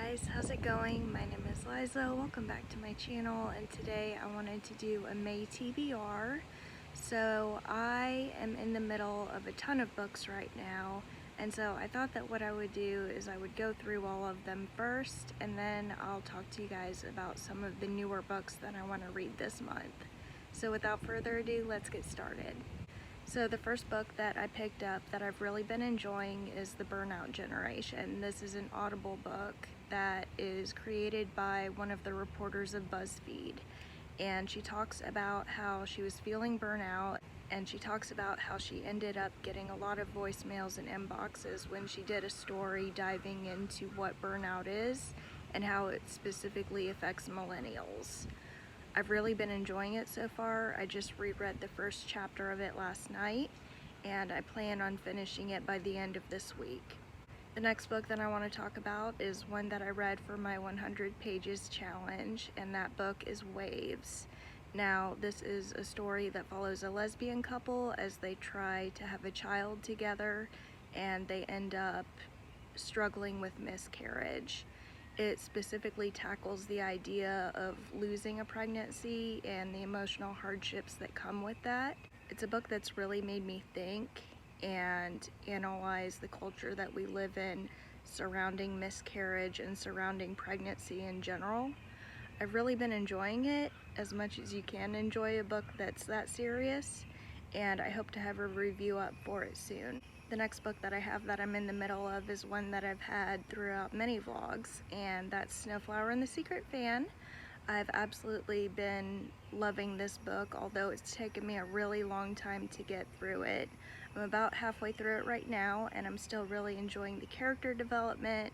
guys, how's it going? My name is Liza. Welcome back to my channel, and today I wanted to do a May TBR. So I am in the middle of a ton of books right now, and so I thought that what I would do is I would go through all of them first, and then I'll talk to you guys about some of the newer books that I want to read this month. So without further ado, let's get started. So the first book that I picked up that I've really been enjoying is The Burnout Generation. This is an Audible book that is created by one of the reporters of BuzzFeed. And she talks about how she was feeling burnout, and she talks about how she ended up getting a lot of voicemails and inboxes when she did a story diving into what burnout is and how it specifically affects millennials. I've really been enjoying it so far. I just reread the first chapter of it last night, and I plan on finishing it by the end of this week. The next book that I want to talk about is one that I read for my 100 pages challenge, and that book is Waves. Now, this is a story that follows a lesbian couple as they try to have a child together, and they end up struggling with miscarriage. It specifically tackles the idea of losing a pregnancy and the emotional hardships that come with that. It's a book that's really made me think and analyze the culture that we live in surrounding miscarriage and surrounding pregnancy in general. I've really been enjoying it as much as you can enjoy a book that's that serious, and I hope to have a review up for it soon. The next book that I have that I'm in the middle of is one that I've had throughout many vlogs, and that's Snowflower and the Secret Fan. I've absolutely been loving this book, although it's taken me a really long time to get through it. I'm about halfway through it right now, and I'm still really enjoying the character development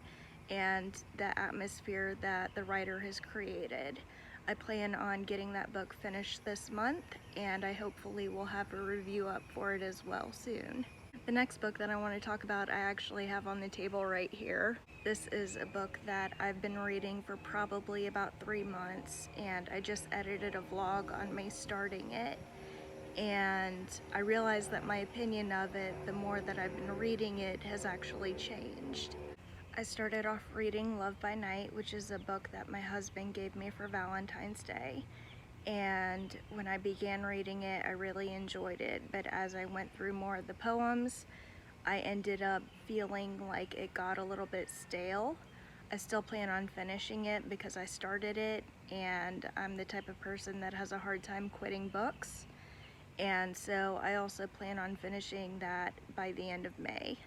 and the atmosphere that the writer has created. I plan on getting that book finished this month, and I hopefully will have a review up for it as well soon. The next book that I want to talk about I actually have on the table right here. This is a book that I've been reading for probably about 3 months, and I just edited a vlog on me starting it, and I realized that my opinion of it, the more that I've been reading it, has actually changed. I started off reading Love by Night, which is a book that my husband gave me for Valentine's Day. And when I began reading it, I really enjoyed it, but as I went through more of the poems, I ended up feeling like it got a little bit stale. I still plan on finishing it because I started it, and I'm the type of person that has a hard time quitting books, and so I also plan on finishing that by the end of May.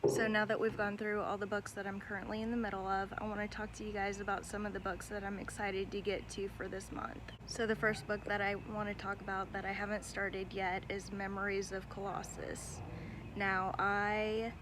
So now that we've gone through all the books that I'm currently in the middle of, I want to talk to you guys about some of the books that I'm excited to get to for this month. So the first book that I want to talk about that I haven't started yet is Memories of Colossus. Now, I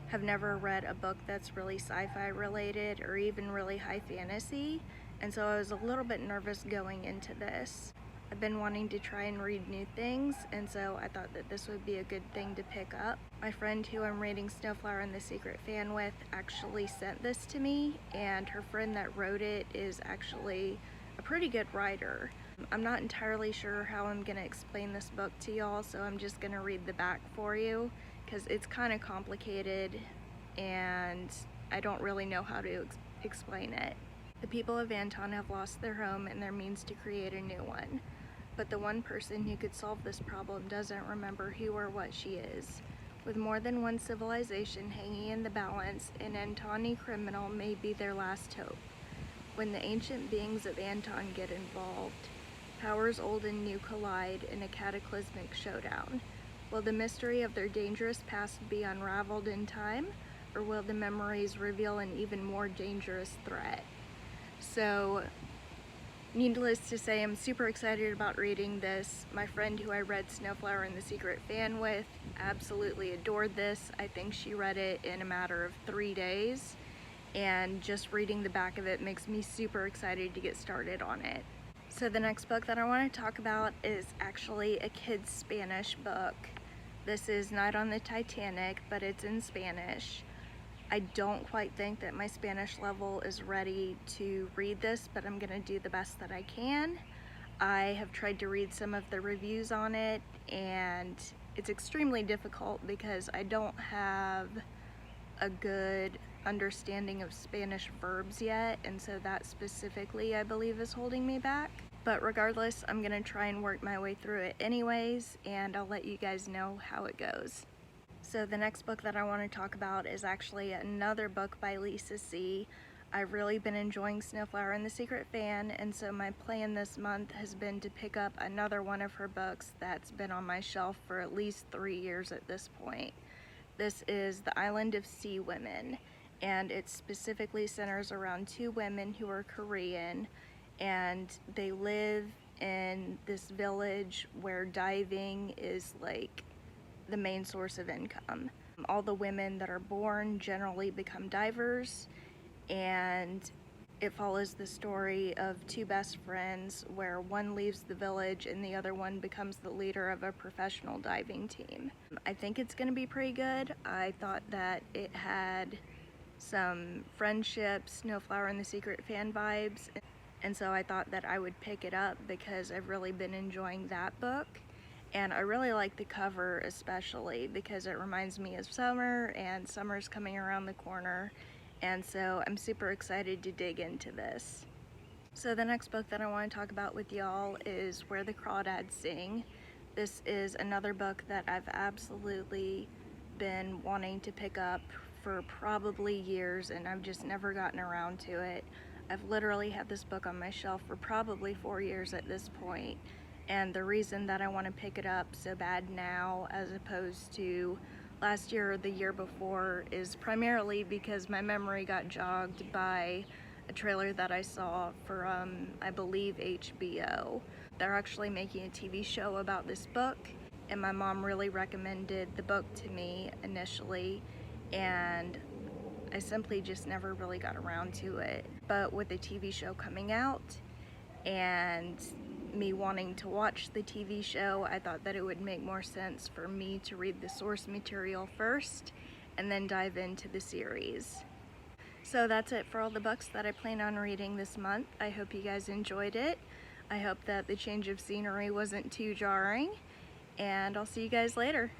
have never read a book that's really sci-fi related or even really high fantasy, and so I was a little bit nervous going into this. I've been wanting to try and read new things, and so I thought that this would be a good thing to pick up. My friend who I'm reading Snowflower and the Secret Fan with actually sent this to me, and her friend that wrote it is actually a pretty good writer. I'm not entirely sure how I'm going to explain this book to y'all, so I'm just going to read the back for you because it's kind of complicated and I don't really know how to explain it. The people of Anton have lost their home and their means to create a new one. But the one person who could solve this problem doesn't remember who or what she is. With more than one civilization hanging in the balance, an Antoni criminal may be their last hope. When the ancient beings of Anton get involved, powers old and new collide in a cataclysmic showdown. Will the mystery of their dangerous past be unraveled in time, or will the memories reveal an even more dangerous threat? So, needless to say, I'm super excited about reading this. My friend who I read Snowflower and the Secret Fan with absolutely adored this. I think she read it in a matter of 3 days, and just reading the back of it makes me super excited to get started on it. So the next book that I want to talk about is actually a kid's Spanish book. This is Night on the Titanic, but it's in Spanish. I don't quite think that my Spanish level is ready to read this, but I'm gonna do the best that I can. I have tried to read some of the reviews on it, and it's extremely difficult because I don't have a good understanding of Spanish verbs yet, and so that specifically I believe is holding me back. But regardless, I'm gonna try and work my way through it anyways, and I'll let you guys know how it goes. So the next book that I want to talk about is actually another book by Lisa C. I've really been enjoying Snowflower and the Secret Fan, and so my plan this month has been to pick up another one of her books that's been on my shelf for at least 3 years at this point. This is The Island of Seawomen, and it specifically centers around 2 women who are Korean, and they live in this village where diving is like the main source of income. All the women that are born generally become divers, and it follows the story of 2 best friends where one leaves the village and the other one becomes the leader of a professional diving team. I think it's gonna be pretty good. I thought that it had some friendship, Snowflower and the Secret Fan vibes, and so I thought that I would pick it up because I've really been enjoying that book. And I really like the cover especially because it reminds me of summer, and summer's coming around the corner, and so I'm super excited to dig into this. So the next book that I want to talk about with y'all is Where the Crawdads Sing. This is another book that I've absolutely been wanting to pick up for probably years, and I've just never gotten around to it. I've literally had this book on my shelf for probably 4 years at this point. And the reason that I want to pick it up so bad now as opposed to last year or the year before is primarily because my memory got jogged by a trailer that I saw for, I believe, HBO. They're actually making a TV show about this book, and my mom really recommended the book to me initially, and I simply just never really got around to it. But with the TV show coming out and me wanting to watch the TV show, I thought that it would make more sense for me to read the source material first and then dive into the series. So that's it for all the books that I plan on reading this month. I hope you guys enjoyed it. I hope that the change of scenery wasn't too jarring, and I'll see you guys later.